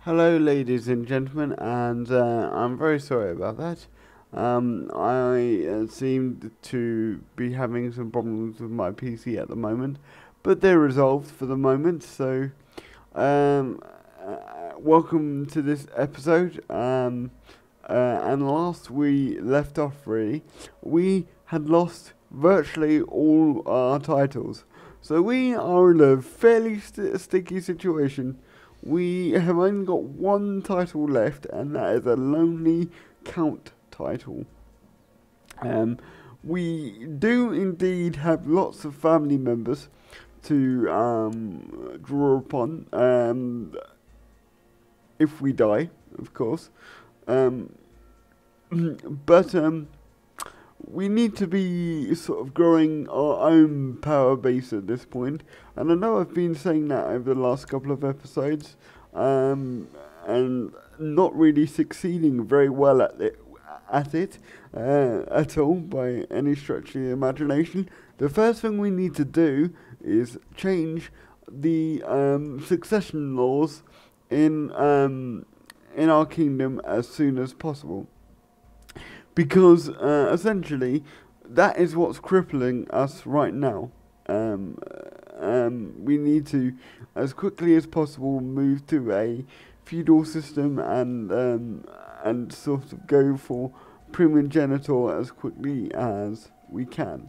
Hello, ladies and gentlemen, and I'm very sorry about that. I seemed to be having some problems with my PC at the moment, but they're resolved for the moment. So, welcome to this episode. And last we left off, really, we had lost virtually all our titles. So we are in a fairly sticky situation. We have only got one title left, and that is a Lonely Count title. We do indeed have lots of family members to draw upon, if we die, of course. But we need to be sort of growing our own power base at this point. And I know I've been saying that over the last couple of episodes, and not really succeeding very well at it at all by any stretch of the imagination. The first thing we need to do is change the succession laws in our kingdom as soon as possible. Because essentially, that is what's crippling us right now. We need to, as quickly as possible, move to a feudal system and sort of go for primogeniture as quickly as we can.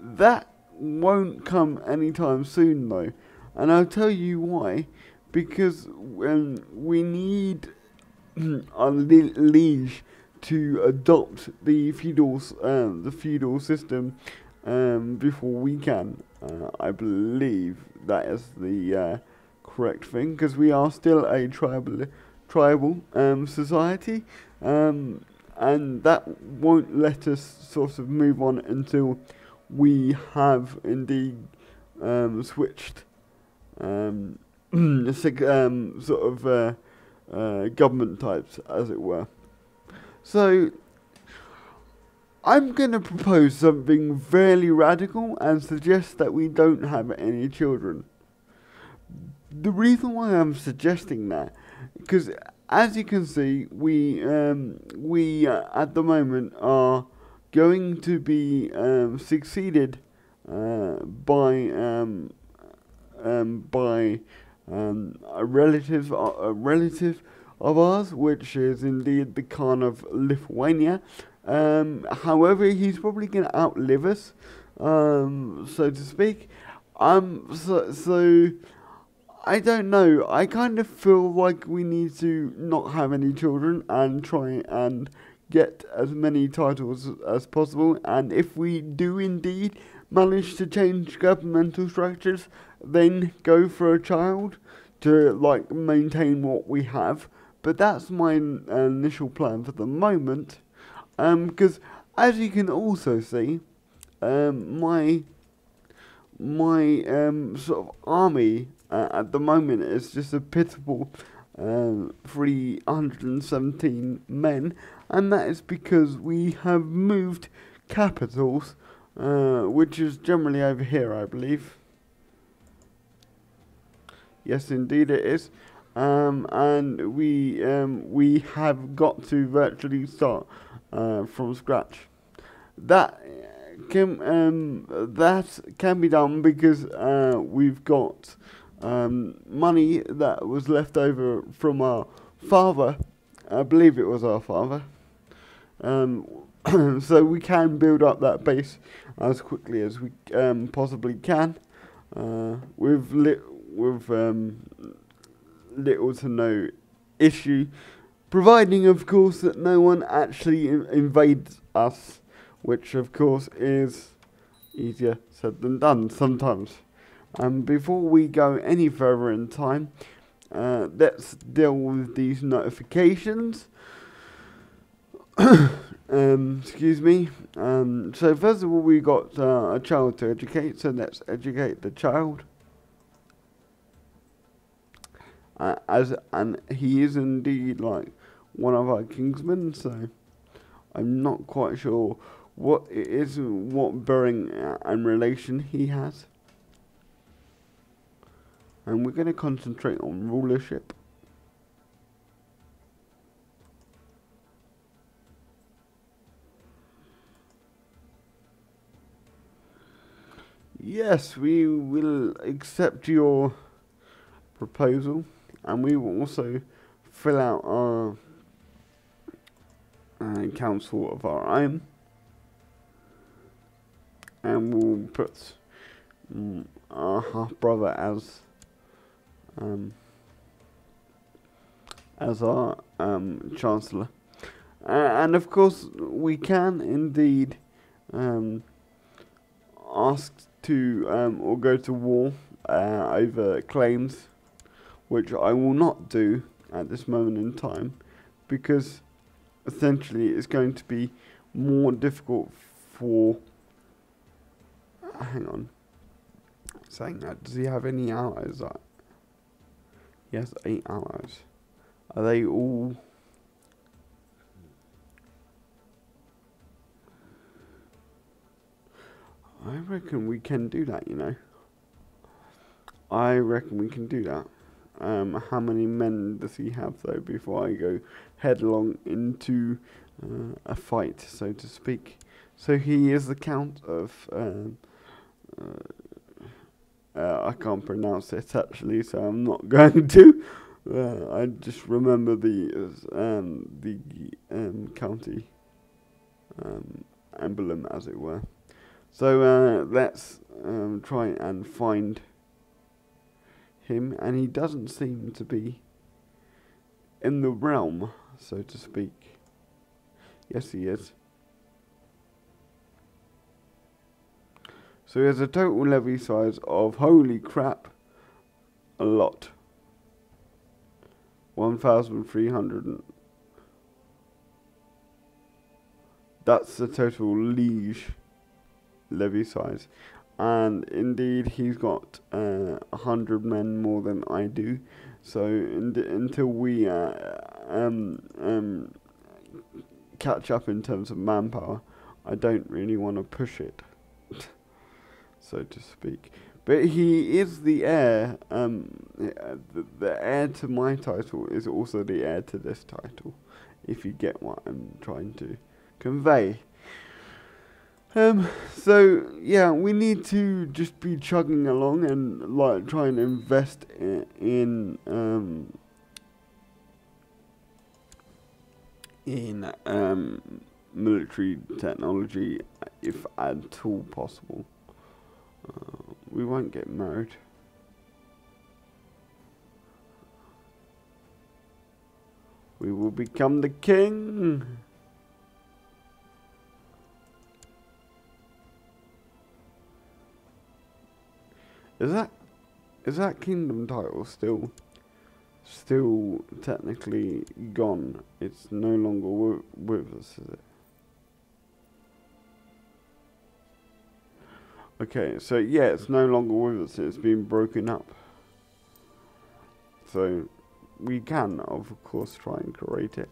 That won't come anytime soon, though, and I'll tell you why. Because we need our liege to adopt the feudal system before we can. I believe that is the correct thing, because we are still a tribal society, and that won't let us sort of move on until we have indeed switched government types, as it were. So, I'm going to propose something fairly radical and suggest that we don't have any children. The reason why I'm suggesting that, because as you can see, we at the moment are going to be succeeded by a relative of ours, which is indeed the Khan of Lithuania. However, he's probably going to outlive us, so to speak. So I don't know. I kind of feel like we need to not have any children and try and get as many titles as possible. And if we do indeed manage to change governmental structures, then go for a child to maintain what we have. But that's my initial plan for the moment, because as you can also see, my sort of army at the moment is just a pitiful 317 men, and that is because we have moved capitals, which is generally over here, I believe. Yes, indeed it is. And we have got to virtually start from scratch. That can be done because we've got money that was left over from our father. I believe it was our father. So we can build up that base as quickly as we possibly can, with little to no issue, providing of course that no one actually invades us, which of course is easier said than done sometimes. Before we go any further in time, let's deal with these notifications. Excuse me. So first of all, we got a child to educate, so let's educate the child. And he is indeed one of our kingsmen, so I'm not quite sure what it is, what bearing and relation he has. And we're going to concentrate on rulership. yes, we will accept your proposal, and we will also fill out our council of our own, and we'll put our half brother as our chancellor, and of course we can indeed ask to or go to war over claims, which I will not do at this moment in time, because essentially it's going to be more difficult for... Hang on. Saying that, does he have any allies? He has 8 allies. Are they all... I reckon we can do that, you know. I reckon we can do that. How many men does he have, though, before I go headlong into a fight, so to speak? So he is the Count of... I can't pronounce it, actually, so I'm not going to. I just remember the county emblem, as it were. So let's try and find him, and he doesn't seem to be in the realm, so to speak. Yes, he is. So he has a total levy size of, holy crap, a lot. 1,300. That's the total liege levy size. And indeed, he's got 100 men more than I do. So until we catch up in terms of manpower, I don't really want to push it, so to speak. But he is the heir. The heir to my title is also the heir to this title, if you get what I'm trying to convey. So yeah, we need to just be chugging along and like try and invest in military technology, if at all possible. We won't get married. We will become the king. Is that kingdom title still technically gone? It's no longer with us, is it? Okay, so yeah, it's no longer with us. It's been broken up. So we can, of course, try and create it.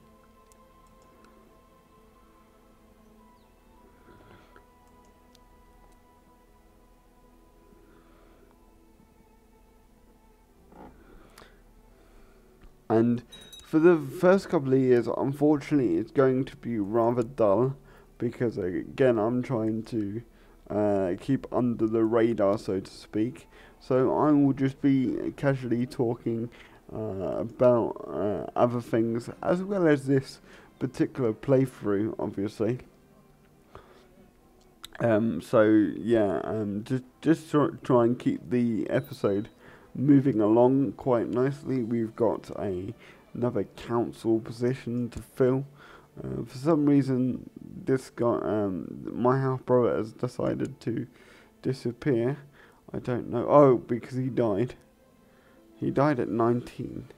And for the first couple of years, unfortunately, it's going to be rather dull, because again, I'm trying to keep under the radar, so to speak. So I will just be casually talking about other things, as well as this particular playthrough, obviously. So yeah, just try and keep the episode moving along quite nicely. We've got another council position to fill. For some reason, this guy, my half brother, has decided to disappear. I don't know. Oh, because he died. He died at 19.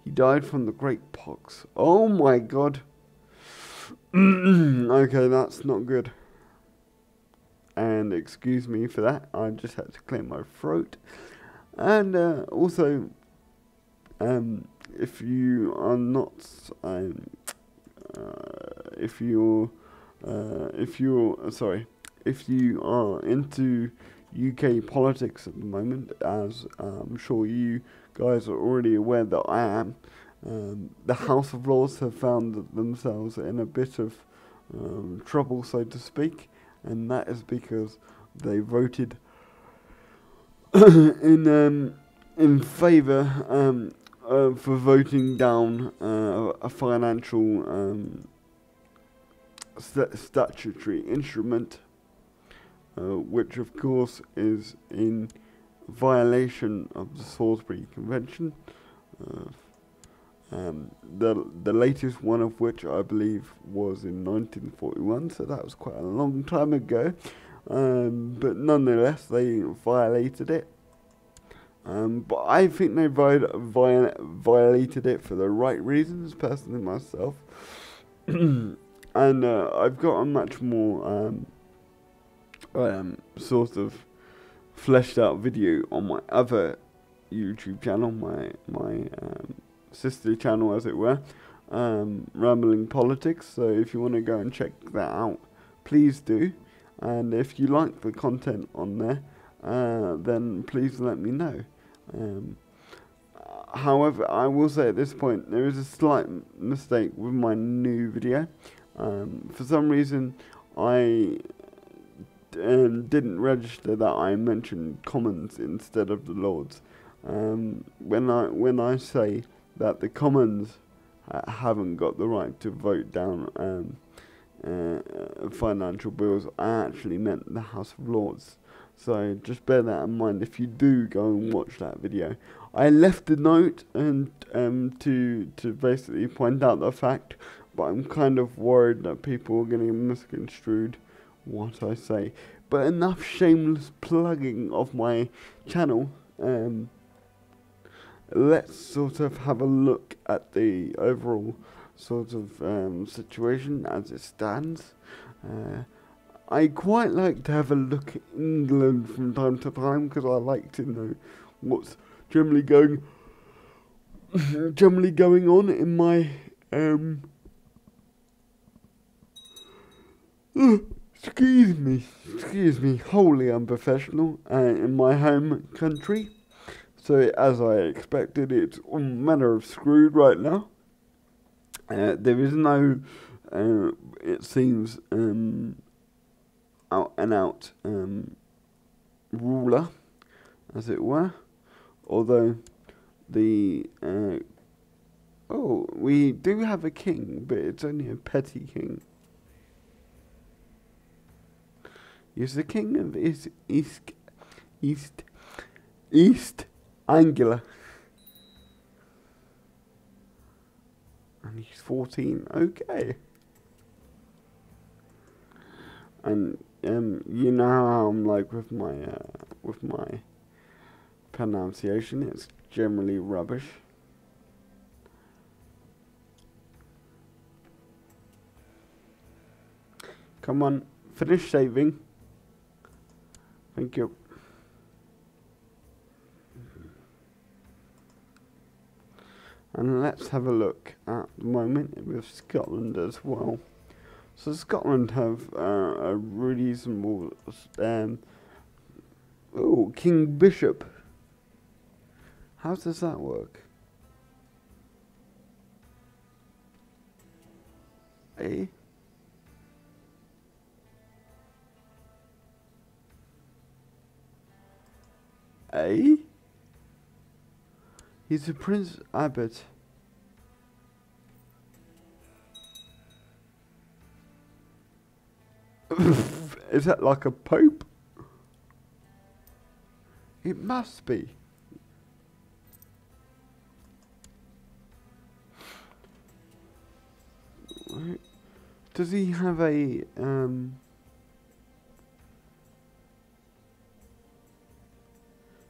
He died from the Great Pox. Oh my god. Okay, that's not good. And excuse me for that. I just had to clear my throat. And also, if you are not, if you are into UK politics at the moment, as I'm sure you guys are already aware that I am, the House of Lords have found themselves in a bit of trouble, so to speak, and that is because they voted in favour for voting down a financial statutory instrument, which of course is in violation of the Salisbury Convention. The latest one of which I believe was in 1941, so that was quite a long time ago. But nonetheless, they violated it. But I think they violated it for the right reasons, personally myself. And I've got a much more sort of fleshed out video on my other YouTube channel, my sister channel, as it were, Rambling Politics. So if you want to go and check that out, please do. And if you like the content on there, then please let me know. However, I will say at this point, there is a slight mistake with my new video. For some reason, I didn't register that I mentioned Commons instead of the Lords. When I say that the Commons haven't got the right to vote down financial bills, I actually meant the House of Lords. So just bear that in mind if you do go and watch that video. I left a note and to basically point out the fact, but I'm kind of worried that people are going to misconstrued what I say. But enough shameless plugging of my channel. Let's sort of have a look at the overall sort of situation as it stands. I quite like to have a look at England from time to time because I like to know what's generally going on in my excuse me, wholly unprofessional in my home country. So as I expected, it's all manner of screwed right now. There is no, it seems, out and out ruler, as it were. Although the we do have a king, but it's only a petty king. He's the king of East Anglia. And he's 14. Okay. And you know how I'm like with my pronunciation. It's generally rubbish. Come on, finish shaving. Thank you. And let's have a look at the moment with Scotland as well. So Scotland have a reasonable King Bishop. How does that work? Eh? Eh? He's a Prince Abbot. Is that like a pope? It must be. Does he have a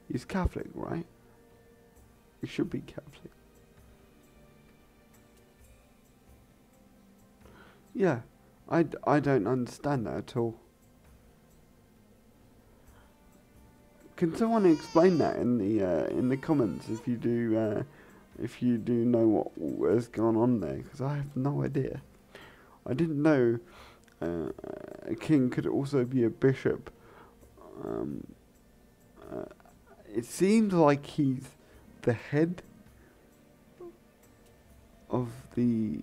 he's Catholic, right? He should be Catholic. Yeah, I don't understand that at all. Can someone explain that in the comments if you do know what has gone on there? Because I have no idea. I didn't know a king could also be a bishop. It seems like he's the head of the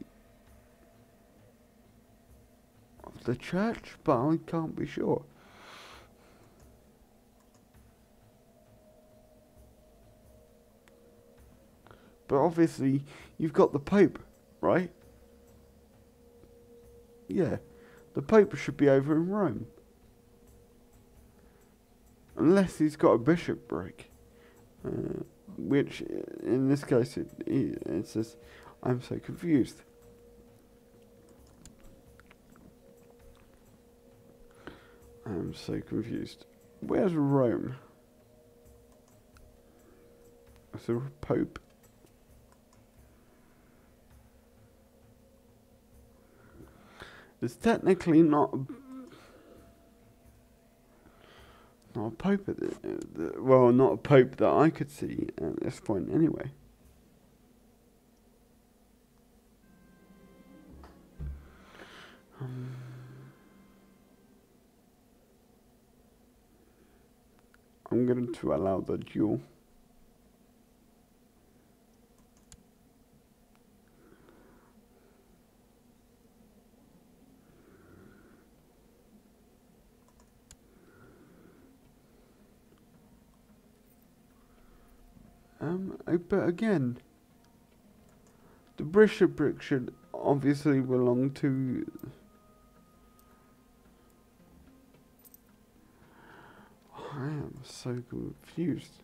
the church, but I can't be sure. But obviously, you've got the Pope, right? Yeah, the Pope should be over in Rome. Unless he's got a bishopric. Which, in this case, it says, I'm so confused. I'm so confused. Where's Rome? Is there a Pope? There's technically not a Pope at well, not a Pope that I could see at this point anyway. I'm going to allow the duel. But again, the bishopric should obviously belong to. I am so confused.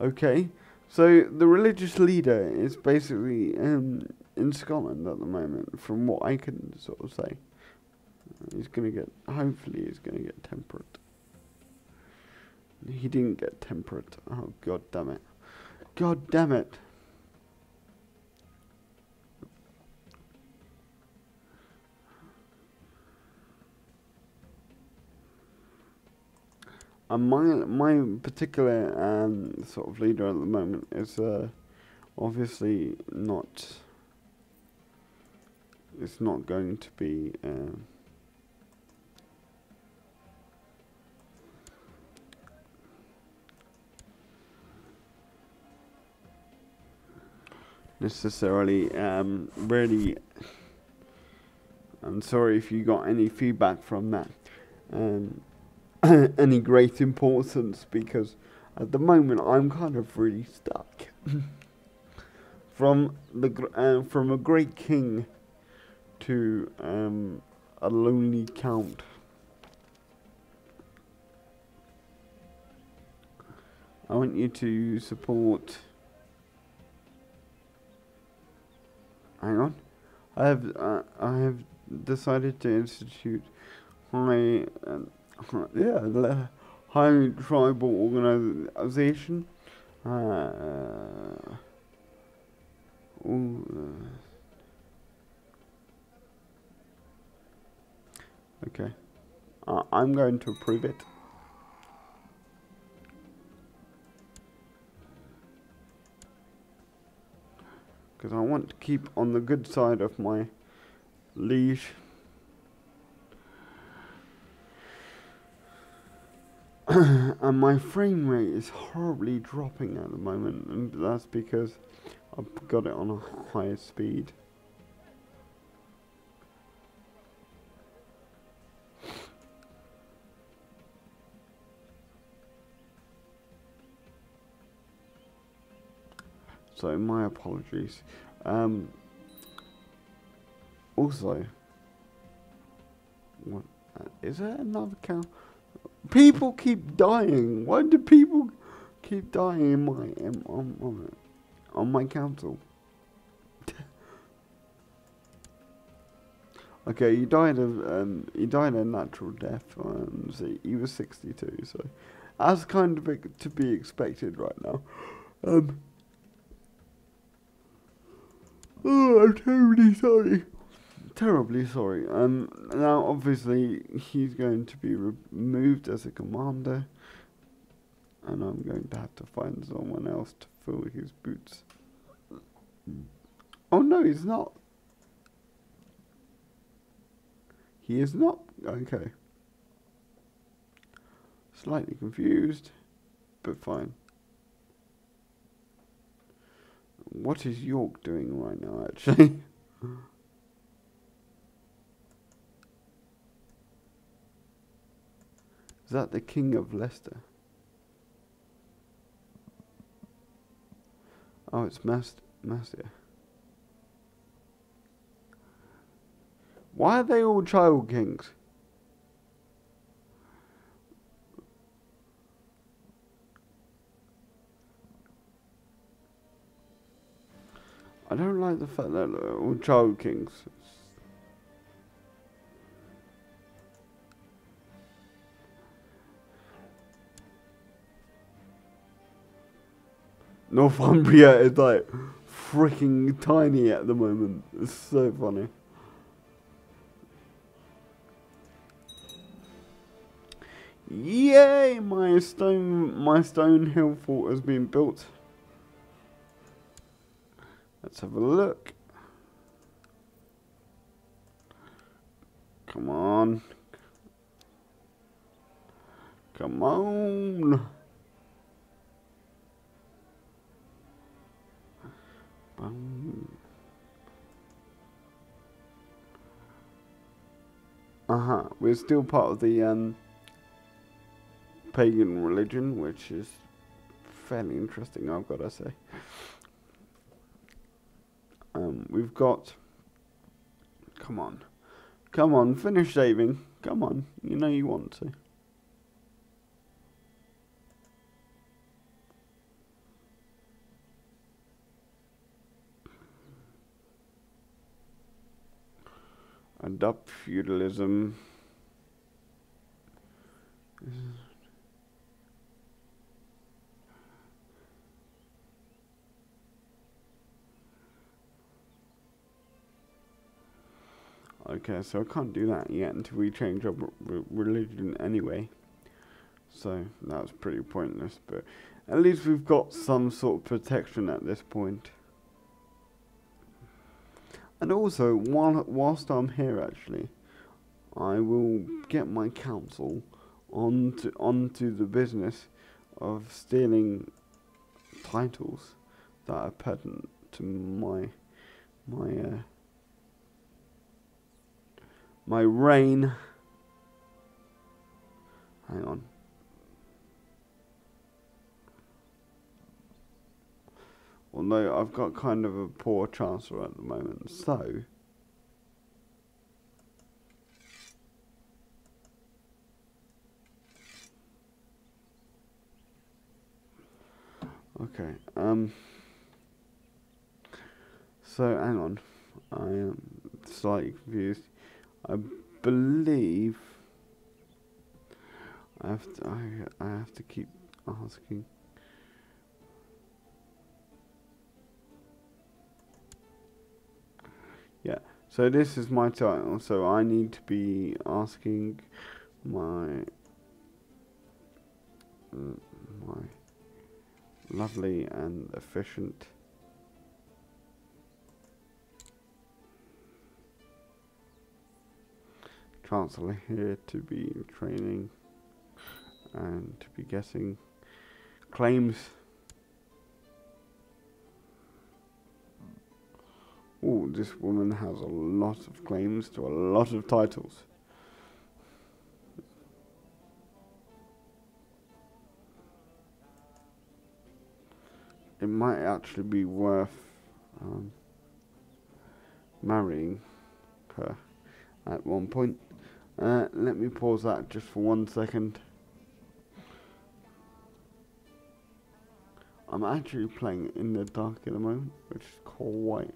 Okay, so the religious leader is basically in Scotland at the moment, from what I can sort of say. He's gonna get. Hopefully, he's gonna get temperate. He didn't get temperate. Oh, god damn it. God damn it. And my particular sort of leader at the moment is obviously not. It's not going to be. Necessarily really. I'm sorry if you got any feedback from that, any great importance, because at the moment I'm kind of really stuck. From a great king to a lonely count. I want you to support. Hang on, I have decided to institute high tribal organization. Okay, I'm going to approve it. Because I want to keep on the good side of my liege. And my frame rate is horribly dropping at the moment, and that's because I've got it on a higher speed. So my apologies. Also, what is there another cow? People keep dying. Why do people keep dying in my on my council? Okay, he died a natural death. So he was 62. So that's kind of to be expected right now. Oh, I'm terribly sorry. Terribly sorry. Now, obviously, he's going to be removed as a commander, and I'm going to have to find someone else to fill his boots. Oh no, he's not. He is not. Okay. Slightly confused, but fine. What is York doing right now, actually? Is that the King of Leicester? Oh, it's Mastia. Why are they all child kings? I don't like the fact that they're all child kings. Northumbria is like freaking tiny at the moment. It's so funny. Yay! My stone hill fort has been built. Let's have a look. Come on. Come on. We're still part of the pagan religion, which is fairly interesting, I've got to say. We've got... Come on, finish saving. Come on, you know you want to. Adopt feudalism. Okay, so I can't do that yet until we change our religion anyway. So that's pretty pointless, but at least we've got some sort of protection at this point. And also, whilst I'm here actually, I will get my council onto the business of stealing titles that are pertinent to my reign. Hang on. Although I've got kind of a poor chancellor at the moment, so okay. So hang on, I am slightly confused. I believe I have to keep asking. Yeah, so this is my title, so I need to be asking my lovely and efficient chancellor here to be training and to be getting claims. Oh, this woman has a lot of claims to a lot of titles. It might actually be worth marrying her at one point. Let me pause that just for 1 second. I'm actually playing in the dark at the moment, which is quite...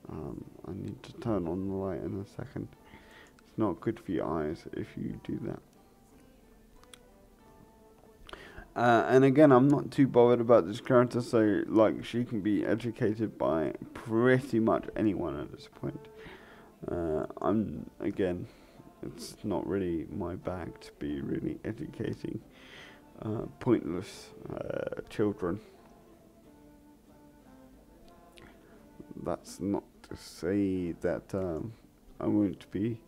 I need to turn on the light in a second. It's not good for your eyes if you do that. And again, I'm not too bothered about this character, so like she can be educated by pretty much anyone at this point. Again, it's not really my bag to be really educating pointless children. That's not to say that I won't be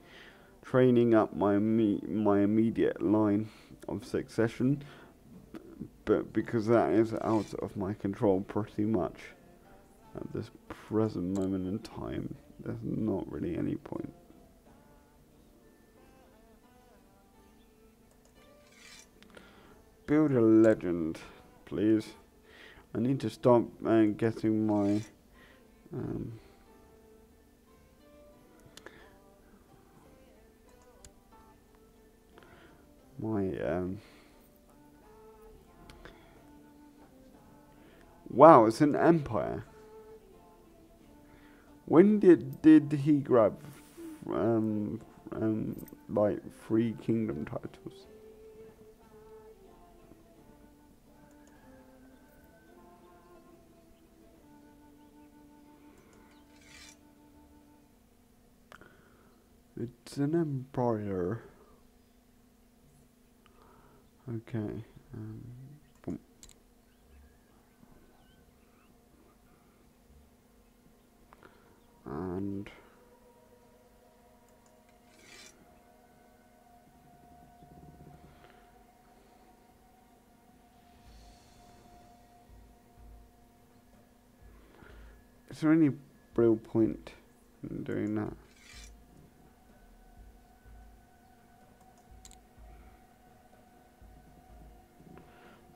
training up my immediate line of succession, but because that is out of my control pretty much at this present moment in time, there's not really any point. build a legend, please. I need to stop getting my wow, it's an empire. When did he grab like 3 kingdom titles? It's an empire. Okay. Boom. And is there any real point in doing that?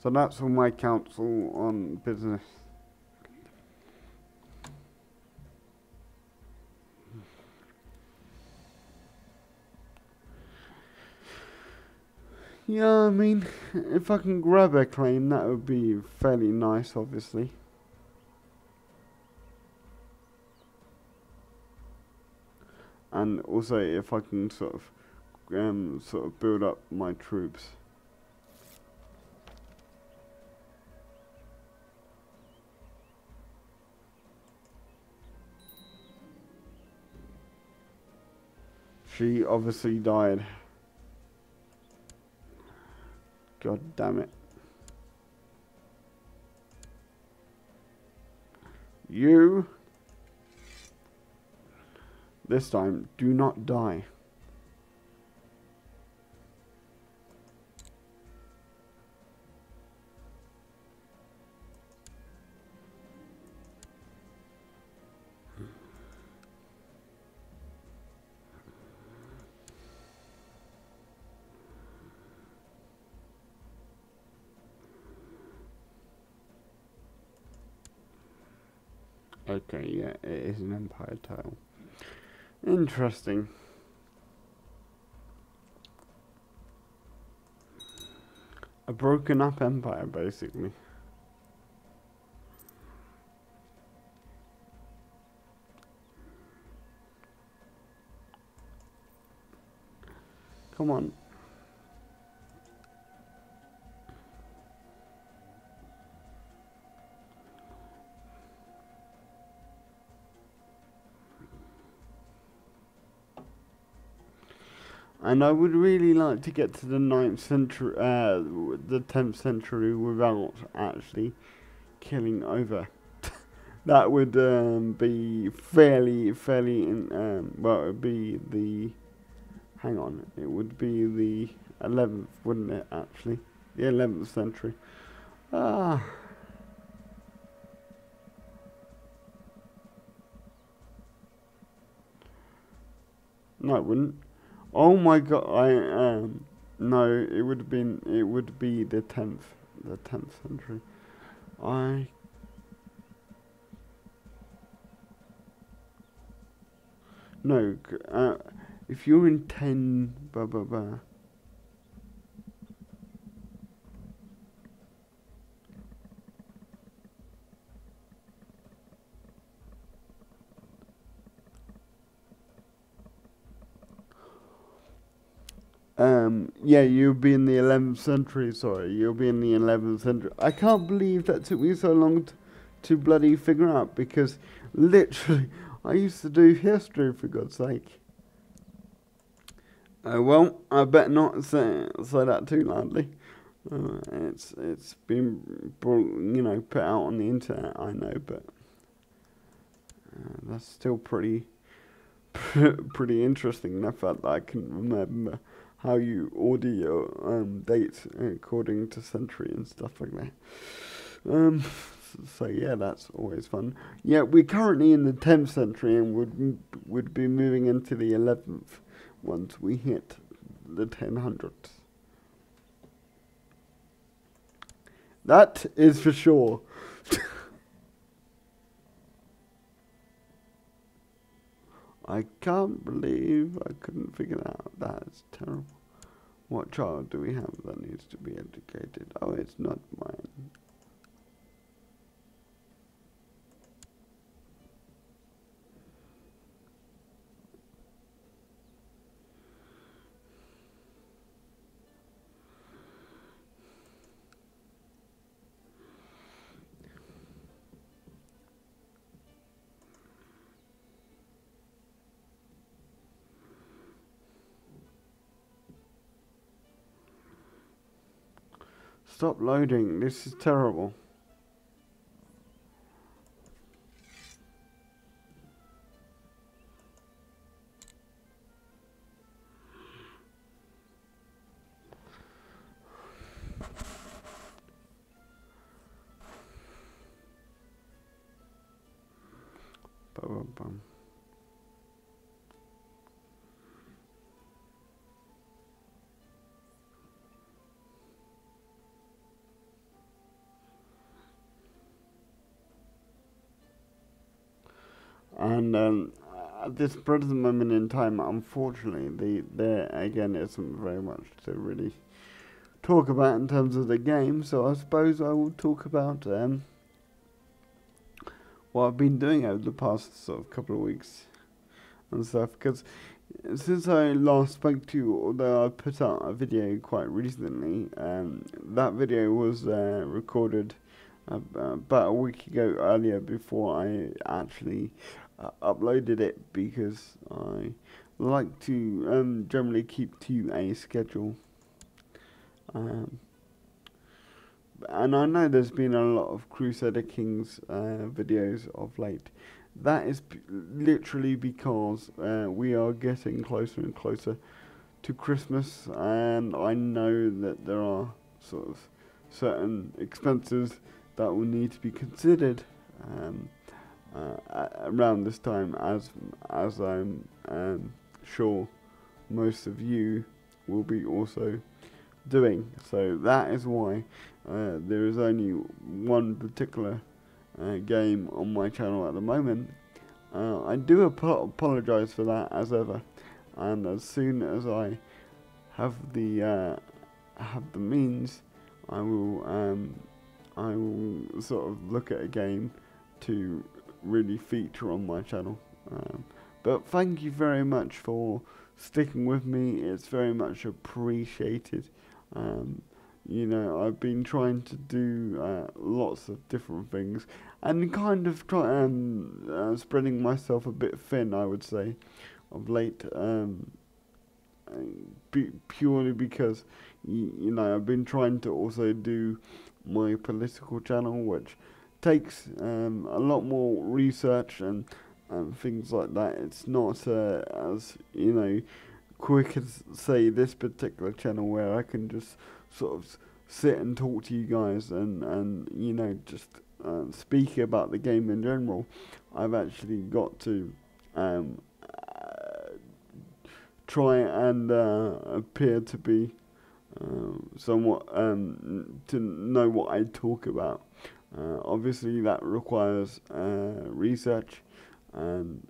So that's all my counsel on business. Yeah, I mean, if I can grab a claim, that would be fairly nice, obviously. And also, if I can sort of build up my troops. She obviously died. God damn it. You, this time, do not die. Okay, yeah, it is an empire tile. Interesting. A broken up empire, basically. Come on. And I would really like to get to the 9th century, the 10th century without actually killing over. That would be fairly, well, it would be the, hang on, it would be the 11th, wouldn't it, actually? The 11th century. Ah. No, it wouldn't. Oh my god, no, it would be the 10th century. No, if you're in 10, blah, blah, blah. Yeah, you'll be in the 11th century, sorry, you'll be in the 11th century. I can't believe that took me so long to bloody figure out, because literally, I used to do history, for God's sake. Well, I better not say that too loudly. It's been, put out on the internet, I know, but that's still pretty interesting, the fact that I can remember how you order your dates according to century and stuff like that. So yeah, that's always fun. Yeah, we're currently in the 10th century and would be moving into the 11th once we hit the 1000s. That is for sure. I can't believe I couldn't figure that out. That's terrible. What child do we have that needs to be educated? Oh, it's not mine. Stop loading. This is terrible. Bum. And at this present moment in time, unfortunately, there again isn't very much to really talk about in terms of the game. So I suppose I will talk about what I've been doing over the past sort of couple of weeks and stuff. Because since I last spoke to you, although I put out a video quite recently, that video was recorded about a week ago earlier before I actually uploaded it, because I like to generally keep to a schedule. And I know there's been a lot of Crusader Kings videos of late. That is literally because we are getting closer and closer to Christmas, and I know that there are sort of certain expenses that will need to be considered around this time, as I'm sure most of you will be also doing. So that is why there is only one particular game on my channel at the moment. I do apologise for that as ever, and as soon as I have the means, I will sort of look at a game to really feature on my channel. But thank you very much for sticking with me. It's very much appreciated. You know, I've been trying to do lots of different things, and kind of spreading myself a bit thin, I would say, of late. Purely because, you know, I've been trying to also do my political channel, which takes a lot more research and things like that. It's not as, you know, quick as, say, this particular channel, where I can just sort of sit and talk to you guys and you know, just speak about the game in general. I've actually got to try and appear to be somewhat to know what I talk about. Obviously that requires research and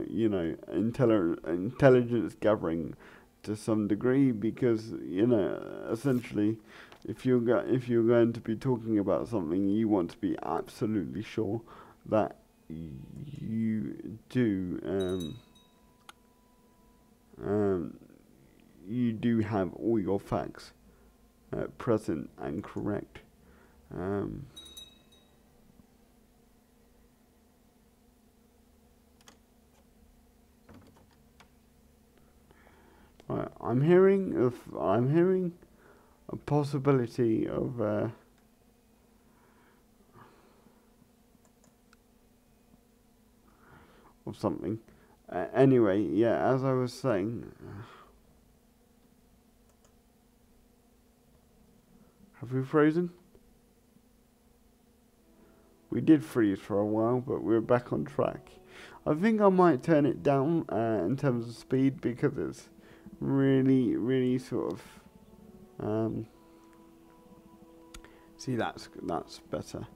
you know, intelligence gathering to some degree, because, you know, essentially if you're going to be talking about something, you want to be absolutely sure that you do have all your facts present and correct. Right, I'm hearing a possibility of something. Anyway, yeah, as I was saying, have we frozen? We did freeze for a while, but we're back on track. I think I might turn it down in terms of speed, because it's really sort of See, that's better.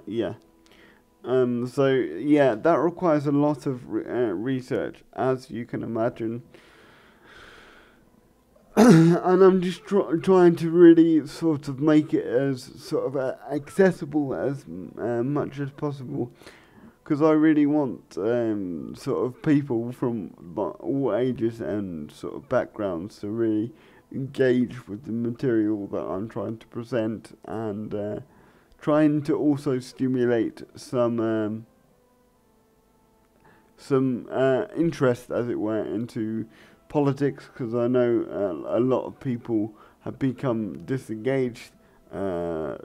Yeah. So yeah, that requires a lot of research, as you can imagine. And I'm just trying to really sort of make it as sort of accessible as much as possible, because I really want sort of people from all ages and sort of backgrounds to really engage with the material that I'm trying to present, and trying to also stimulate some interest, as it were, into politics, because I know a lot of people have become disengaged, of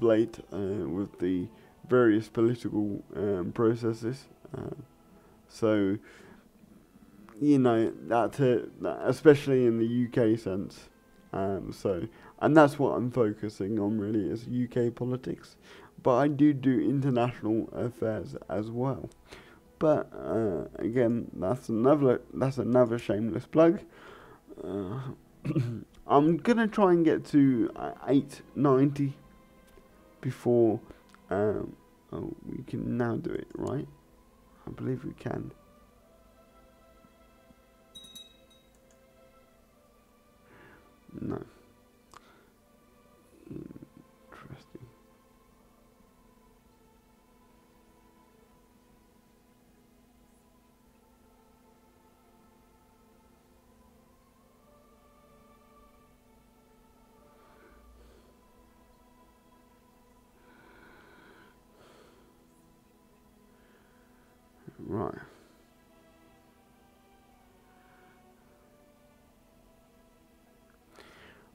late with the various political processes. So, that's it, especially in the UK sense. And that's what I'm focusing on really, is UK politics. But I do international affairs as well. But again, that's another shameless plug. I'm gonna try and get to 890 before. We can now do it, right? I believe we can. No. Interesting. Right.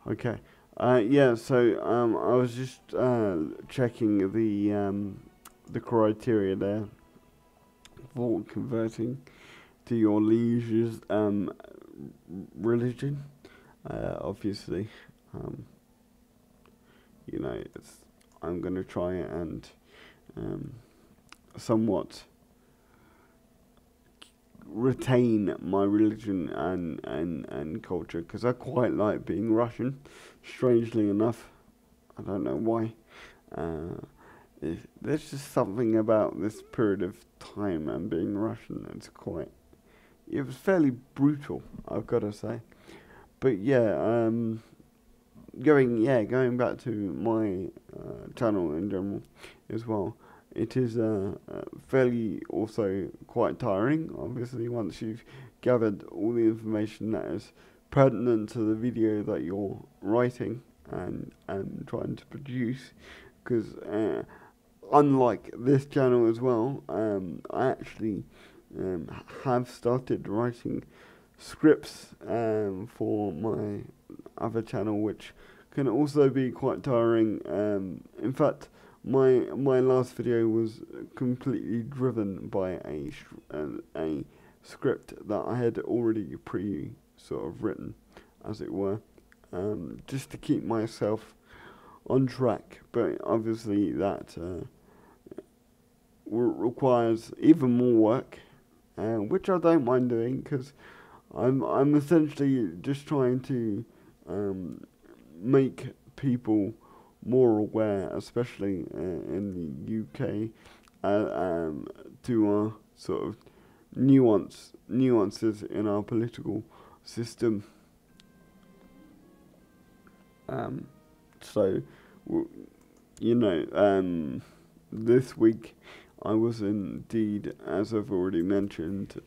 Okay. Yeah. So I was just checking the criteria there for converting to your liege's religion. Obviously, um, I'm gonna try and somewhat retain my religion and culture, because I quite like being Russian, strangely enough. I don't know why. There's just something about this period of time and being Russian. It was fairly brutal, I've got to say. But yeah, going back to my channel in general as well. It is fairly also quite tiring, obviously, once you've gathered all the information that is pertinent to the video that you're writing and trying to produce. Because unlike this channel as well, I actually have started writing scripts for my other channel, which can also be quite tiring. In fact, my last video was completely driven by a script that I had already sort of written, as it were, just to keep myself on track. But obviously that requires even more work, which I don't mind doing, because I'm essentially just trying to make people more aware, especially in the UK, to our sort of nuances in our political system. So, this week I was indeed, as I've already mentioned,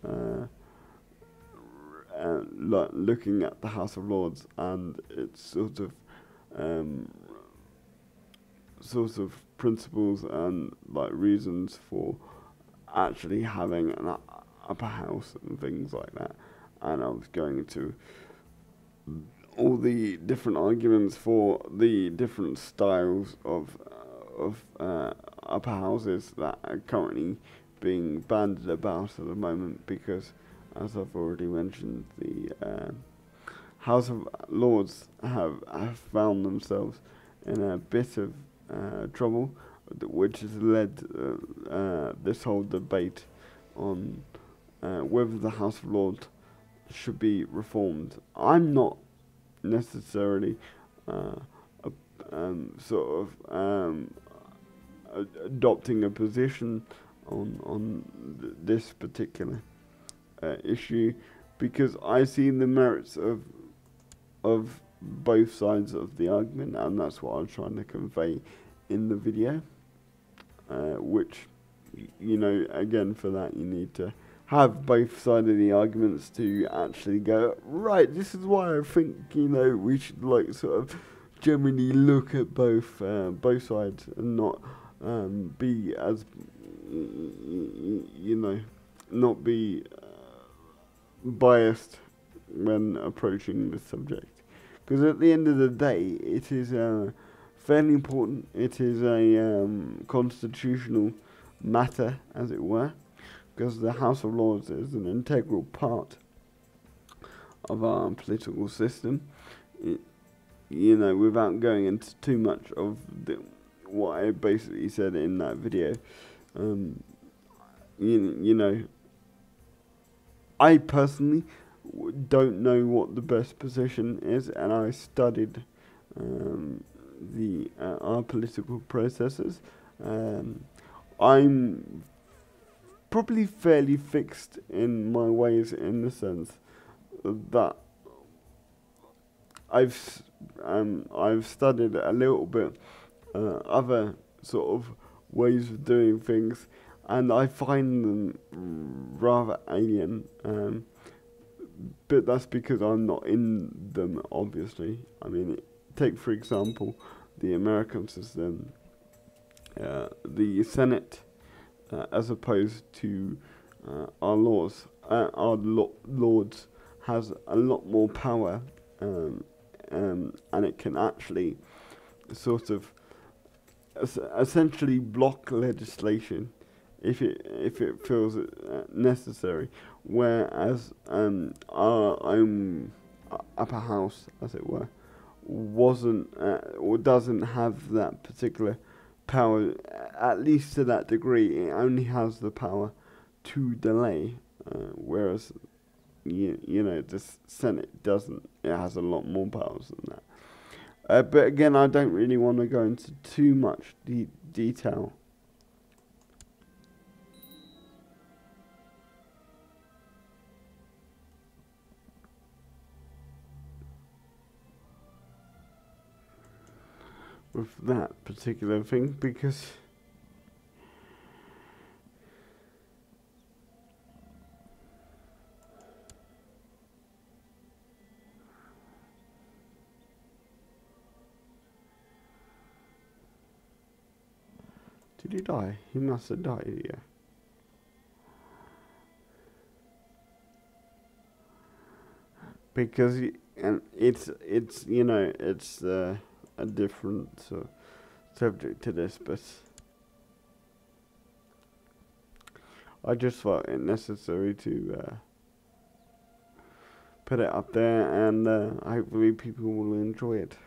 looking at the House of Lords and its sort of principles and reasons for actually having an upper house and things like that. And I was going into all the different arguments for the different styles of upper houses that are currently being bandied about at the moment, because, as I've already mentioned, the House of Lords have found themselves in a bit of trouble, which has led this whole debate on whether the House of Lords should be reformed. I'm not necessarily sort of adopting a position on this particular issue, because I see the merits of both sides of the argument, and that's what I'm trying to convey in the video. Which, you know, again, for that you need to have both sides of the arguments to actually go, right, this is why I think, you know, we should like sort of generally look at both sides and not be as, you know, not be biased when approaching the subject. Because at the end of the day, it is fairly important. It is a constitutional matter, as it were, because the House of Lords is an integral part of our political system. You know, without going into too much of what I basically said in that video, you know, I personally don't know what the best position is, and I studied our political processes. I'm probably fairly fixed in my ways, in the sense that I've studied a little bit other sort of ways of doing things, and I find them rather alien. But that's because I'm not in them, obviously. I mean, take for example the American system, the Senate, as opposed to our laws. Our lords has a lot more power, and it can actually sort of essentially block legislation if it feels necessary, whereas our own upper house, as it were, wasn't or doesn't have that particular power, at least to that degree. It only has the power to delay, whereas you know, the Senate doesn't. It has a lot more powers than that. But again, I don't really want to go into too much detail. With that particular thing, because did he die? He must have died, yeah. Because it's you know, it's a different subject to this, but I just felt it necessary to put it up there, and hopefully people will enjoy it.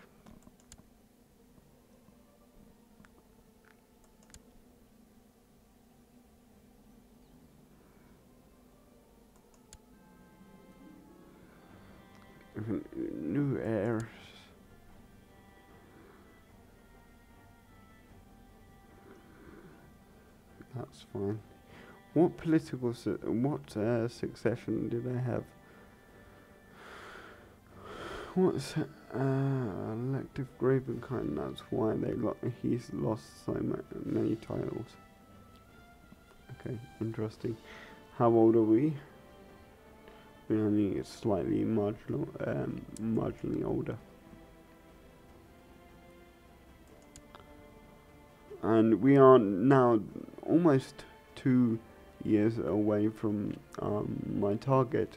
New airs. That's fine. What political succession do they have? What's elective Gravenkind? That's why he's lost so many titles. Okay, interesting. How old are we? We're only slightly marginally older. And we are now almost 2 years away from my target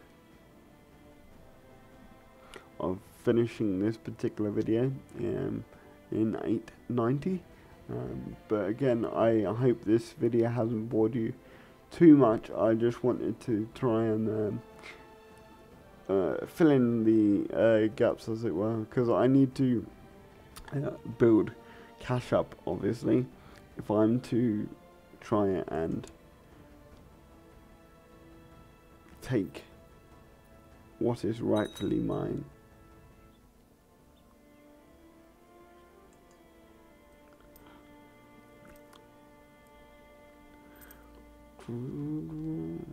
of finishing this particular video in 890. But again, I hope this video hasn't bored you too much. I just wanted to try and fill in the gaps, as it were, because I need to build cash up, obviously, if I'm to try and take what is rightfully mine. Hang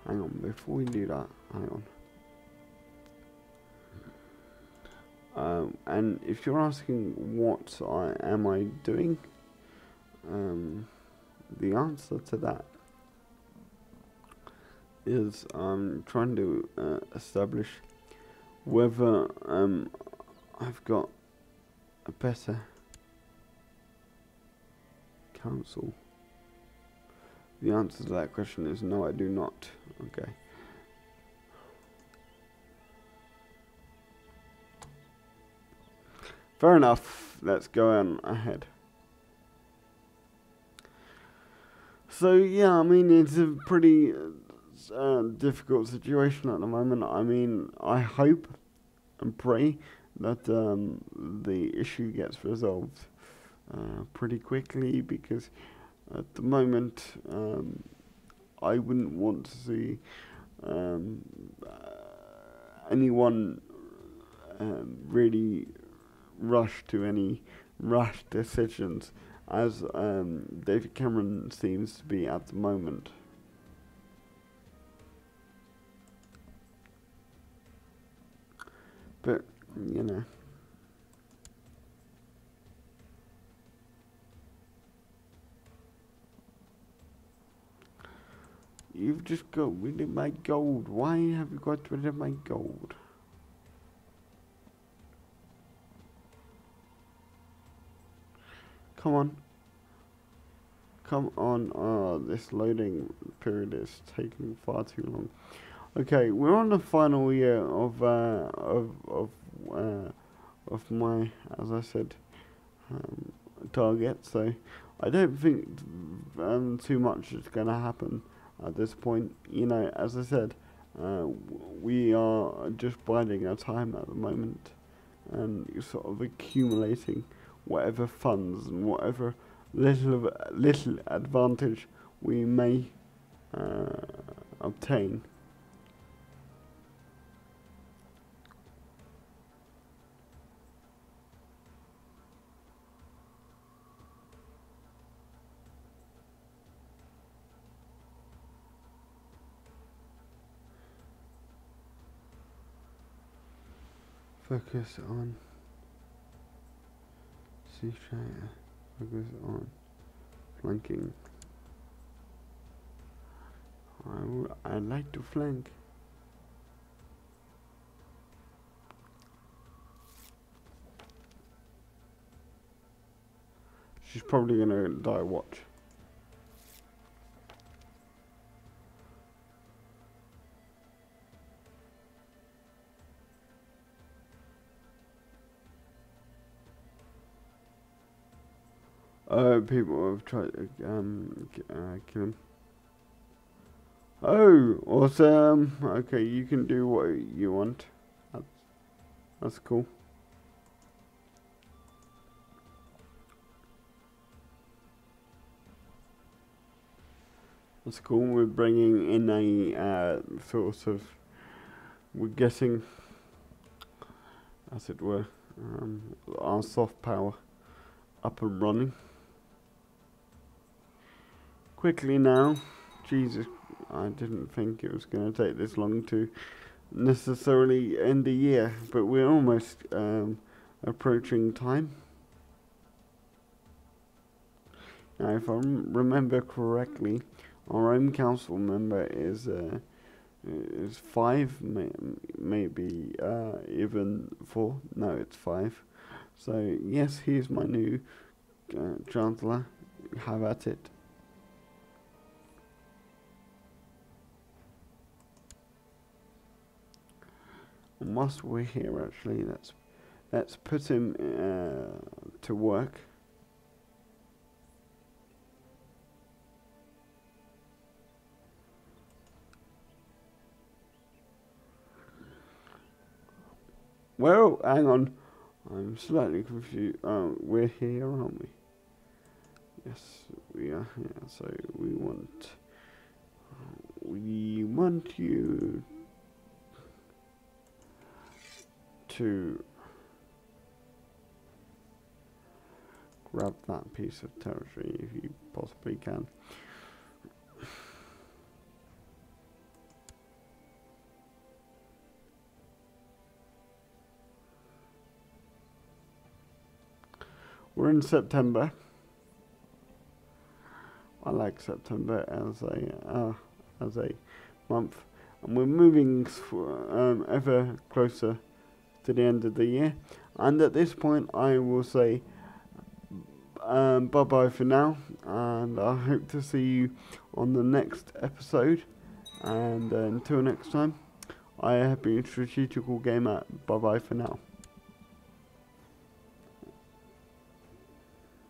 on, before we do that, hang on. And if you're asking what am I doing, the answer to that is I'm trying to establish whether I've got a better council. The answer to that question is no, I do not. Okay. Fair enough. Let's go on ahead. So yeah, I mean, it's a pretty difficult situation at the moment. I mean, I hope and pray that the issue gets resolved pretty quickly, because at the moment I wouldn't want to see anyone really rush to any rash decisions, as David Cameron seems to be at the moment. But, you know. You've just got rid of my gold. Why have you got rid of my gold? Come on. Come on. Oh, this loading period is taking far too long. Okay, we're on the final year of my, as I said, target. So I don't think too much is going to happen at this point. You know, as I said, we are just biding our time at the moment, and sort of accumulating whatever funds and whatever little advantage we may obtain. Focus on Strategical. Focus on flanking. I'd like to flank. She's probably gonna die. Watch. People have tried to kill him. Oh, awesome. Okay, you can do what you want. That's cool. That's cool. We're bringing in a sort of, we're getting, as it were, our soft power up and running. Quickly now. Jesus, I didn't think it was going to take this long to necessarily end the year, but we're almost approaching time. Now, if I remember correctly, our own council member is 5, maybe even 4. No, it's 5. So yes, he's my new chancellor. Have at it. And whilst we're here, actually, let's put him to work. Well, hang on. I'm slightly confused. We're here, aren't we? Yes, we are here. So we want you to grab that piece of territory if you possibly can. We're in September. I like September as a month, and we're moving ever closer to the end of the year. And at this point, I will say bye bye for now, and I hope to see you on the next episode. And until next time, I have been Strategical Gamer. Bye bye for now.